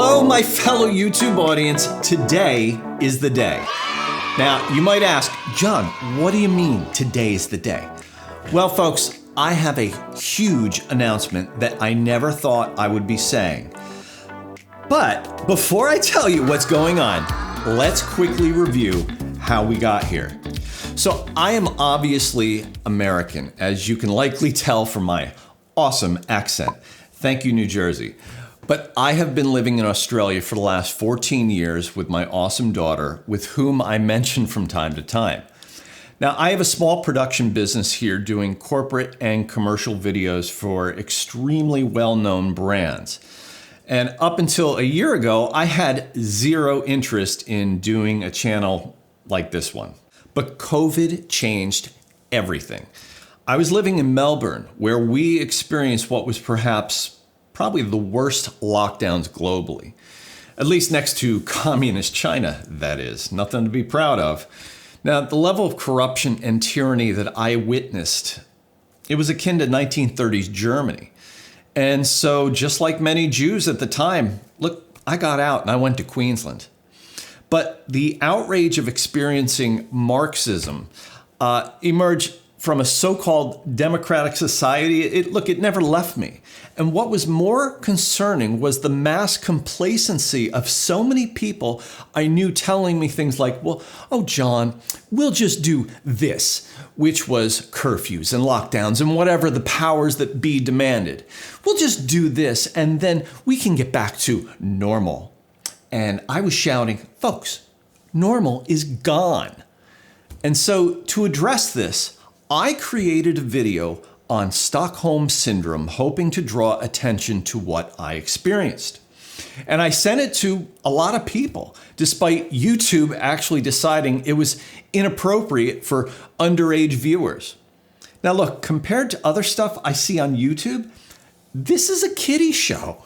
Hello, my fellow YouTube audience. Today is the day. Now, you might ask, John, what do you mean today is the day? Well, folks, I have a huge announcement that I never thought I would be saying. But before I tell you what's going on, let's quickly review how we got here. So I am obviously American, as you can likely tell from my awesome accent. Thank you, New Jersey. But I have been living in Australia for the last 14 years with my awesome daughter, with whom I mention from time to time. Now, I have a small production business here doing corporate and commercial videos for extremely well-known brands. And up until a year ago, I had zero interest in doing a channel like this one. But COVID changed everything. I was living in Melbourne, where we experienced what was probably the worst lockdowns globally. At least next to communist China, that is. Nothing to be proud of. Now, the level of corruption and tyranny that I witnessed, it was akin to 1930s Germany. And so, just like many Jews at the time, look, I got out and I went to Queensland. But the outrage of experiencing Marxism emerged from a so-called democratic society. It never left me. And what was more concerning was the mass complacency of so many people I knew telling me things like, well, oh, John, we'll just do this, which was curfews and lockdowns and whatever the powers that be demanded. We'll just do this and then we can get back to normal. And I was shouting, folks, normal is gone. And so to address this, I created a video on Stockholm Syndrome, hoping to draw attention to what I experienced. And I sent it to a lot of people, despite YouTube actually deciding it was inappropriate for underage viewers. Now look, compared to other stuff I see on YouTube, this is a kiddie show.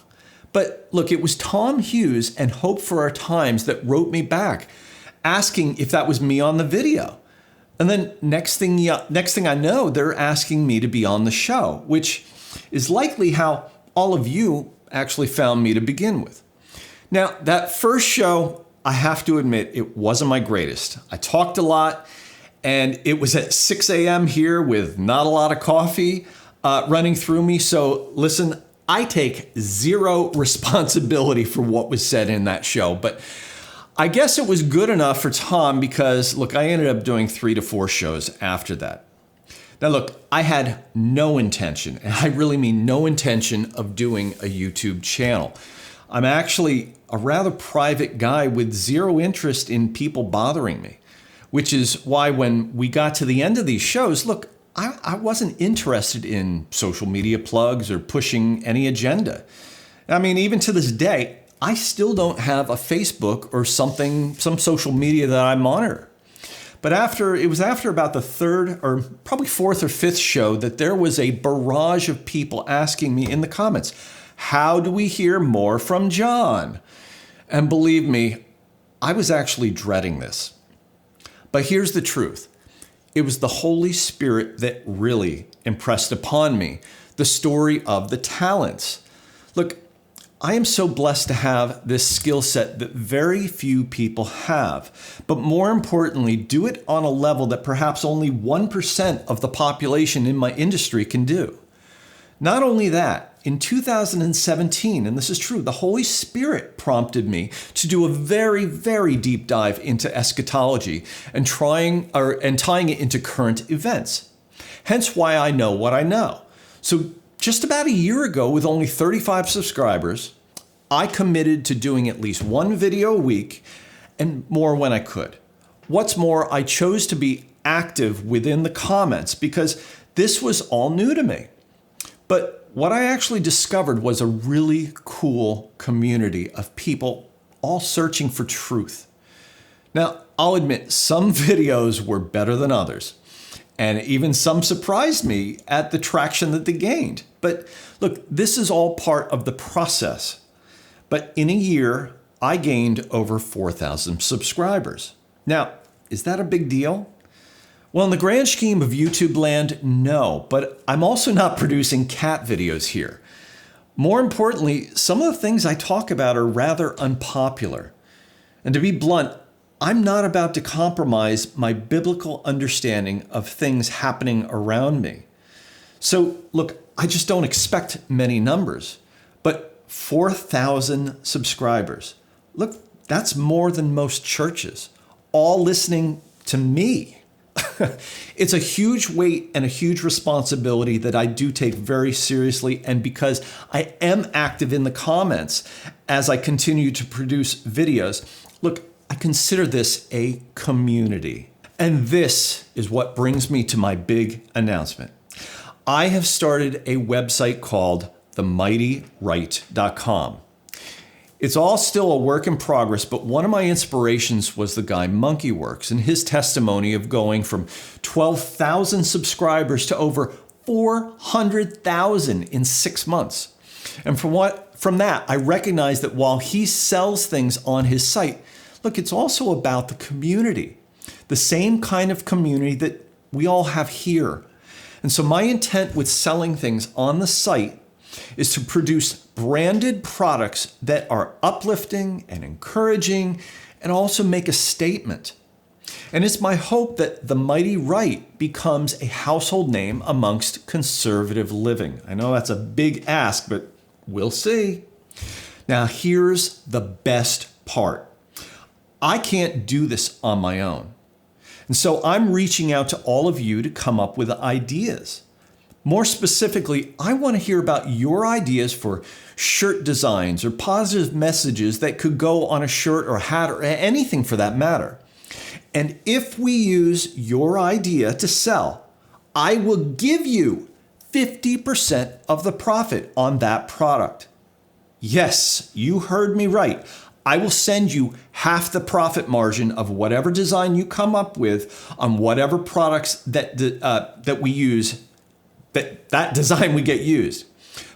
But look, it was Tom Hughes and Hope for Our Times that wrote me back, asking if that was me on the video. And then next thing I know, they're asking me to be on the show, which is likely how all of you actually found me to begin with. Now, that first show, I have to admit, it wasn't my greatest. I talked a lot, and it was at 6 a.m. here with not a lot of coffee running through me. So listen, I take zero responsibility for what was said in that show, but I guess it was good enough for Tom because, look, I ended up doing 3 to 4 shows after that. Now, look, I had no intention, and I really mean no intention of doing a YouTube channel. I'm actually a rather private guy with zero interest in people bothering me, which is why when we got to the end of these shows, look, I wasn't interested in social media plugs or pushing any agenda. I mean, even to this day, I still don't have a Facebook or some social media that I monitor. But it was after about the third or probably fourth or fifth show that there was a barrage of people asking me in the comments, how do we hear more from John? And believe me, I was actually dreading this. But here's the truth. It was the Holy Spirit that really impressed upon me the story of the talents. Look, I am so blessed to have this skill set that very few people have, but more importantly, do it on a level that perhaps only 1% of the population in my industry can do. Not only that, in 2017, and this is true, the Holy Spirit prompted me to do a very, very deep dive into eschatology and tying it into current events. Hence why I know what I know. So just about a year ago, with only 35 subscribers, I committed to doing at least one video a week and more when I could. What's more, I chose to be active within the comments because this was all new to me. But what I actually discovered was a really cool community of people all searching for truth. Now, I'll admit some videos were better than others. And even some surprised me at the traction that they gained. But look, this is all part of the process. But in a year, I gained over 4,000 subscribers. Now, is that a big deal? Well, in the grand scheme of YouTube land, no. But I'm also not producing cat videos here. More importantly, some of the things I talk about are rather unpopular. And to be blunt, I'm not about to compromise my biblical understanding of things happening around me. So look, I just don't expect many numbers, but 4,000 subscribers. Look, that's more than most churches, all listening to me. It's a huge weight and a huge responsibility that I do take very seriously. And because I am active in the comments as I continue to produce videos, look, I consider this a community. And this is what brings me to my big announcement. I have started a website called themightywright.com. It's all still a work in progress, but one of my inspirations was the guy Monkeyworks and his testimony of going from 12,000 subscribers to over 400,000 in 6 months. And from that, I recognize that while he sells things on his site, look, it's also about the community, the same kind of community that we all have here. And so my intent with selling things on the site is to produce branded products that are uplifting and encouraging and also make a statement. And it's my hope that the Mighty Right becomes a household name amongst conservative living. I know that's a big ask, but we'll see. Now, here's the best part. I can't do this on my own. And so I'm reaching out to all of you to come up with ideas. More specifically, I want to hear about your ideas for shirt designs or positive messages that could go on a shirt or a hat or anything for that matter. And if we use your idea to sell, I will give you 50% of the profit on that product. Yes, you heard me right. I will send you half the profit margin of whatever design you come up with on whatever products that we use, that design we get used.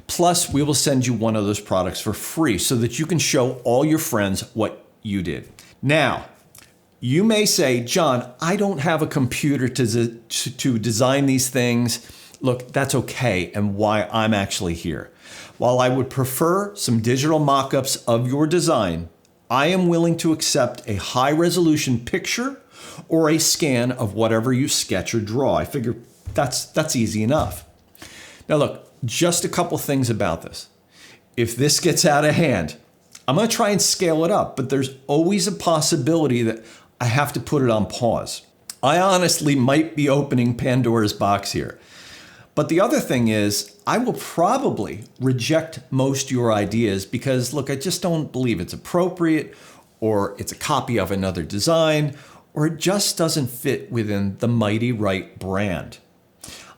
Plus, we will send you one of those products for free so that you can show all your friends what you did. Now, you may say, John, I don't have a computer to design these things. Look, that's okay, and why I'm actually here. While I would prefer some digital mock-ups of your design, I am willing to accept a high-resolution picture or a scan of whatever you sketch or draw. I figure that's easy enough. Now look, just a couple things about this. If this gets out of hand, I'm going to try and scale it up, but there's always a possibility that I have to put it on pause. I honestly might be opening Pandora's box here. But the other thing is, I will probably reject most your ideas because, look, I just don't believe it's appropriate, or it's a copy of another design, or it just doesn't fit within the Mighty Right brand.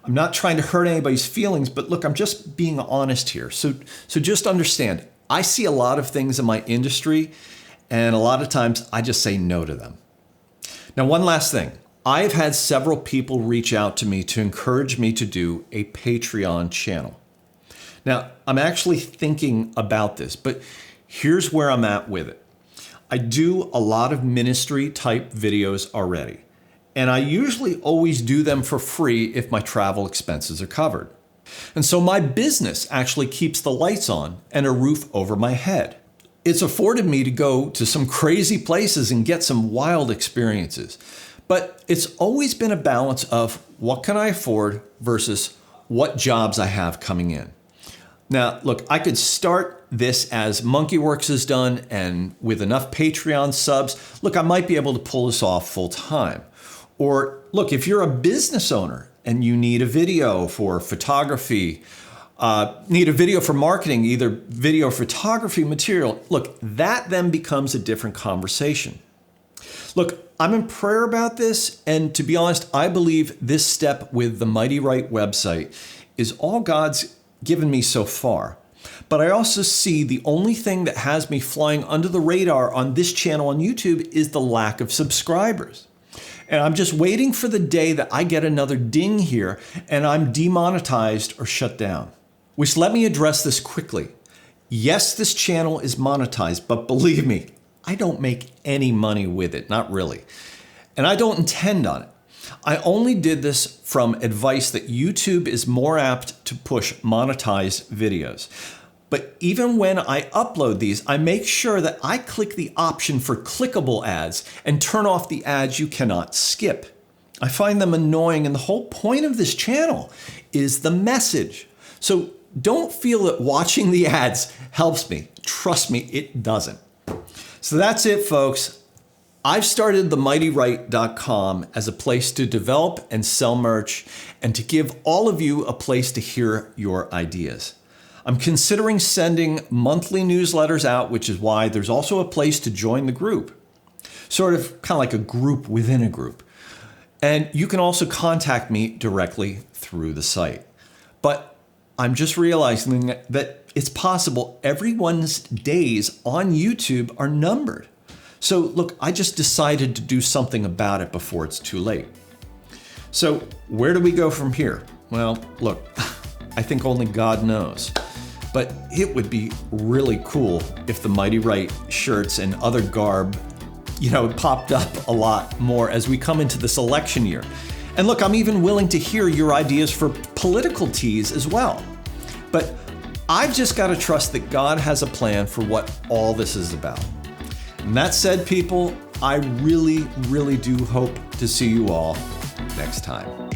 I'm not trying to hurt anybody's feelings, but look, I'm just being honest here. So just understand, I see a lot of things in my industry, and a lot of times I just say no to them. Now, one last thing. I've had several people reach out to me to encourage me to do a Patreon channel. Now, I'm actually thinking about this, but here's where I'm at with it. I do a lot of ministry type videos already, and I usually always do them for free if my travel expenses are covered. And so my business actually keeps the lights on and a roof over my head. It's afforded me to go to some crazy places and get some wild experiences. But it's always been a balance of what can I afford versus what jobs I have coming in. Now, look, I could start this as Monkeyworks has done, and with enough Patreon subs, look, I might be able to pull this off full time. Or look, if you're a business owner and you need a video for photography, need a video for marketing, either video photography material, look, that then becomes a different conversation. Look, I'm in prayer about this, and to be honest, I believe this step with the Mighty Right website is all God's given me so far. But I also see the only thing that has me flying under the radar on this channel on YouTube is the lack of subscribers. And I'm just waiting for the day that I get another ding here and I'm demonetized or shut down. Which, let me address this quickly. Yes, this channel is monetized, but believe me, I don't make any money with it, not really. And I don't intend on it. I only did this from advice that YouTube is more apt to push monetized videos. But even when I upload these, I make sure that I click the option for clickable ads and turn off the ads you cannot skip. I find them annoying, and the whole point of this channel is the message. So don't feel that watching the ads helps me. Trust me, it doesn't. So that's it, folks. I've started themightyright.com as a place to develop and sell merch and to give all of you a place to hear your ideas. I'm considering sending monthly newsletters out, which is why there's also a place to join the group. Sort of kind of like a group within a group. And you can also contact me directly through the site. But I'm just realizing that it's possible everyone's days on YouTube are numbered. So look, I just decided to do something about it before it's too late. So where do we go from here? Well, look, I think only God knows. But it would be really cool if the Mighty Right shirts and other garb, popped up a lot more as we come into this election year. And look, I'm even willing to hear your ideas for political tees as well. But I've just got to trust that God has a plan for what all this is about. And that said, people, I really, really do hope to see you all next time.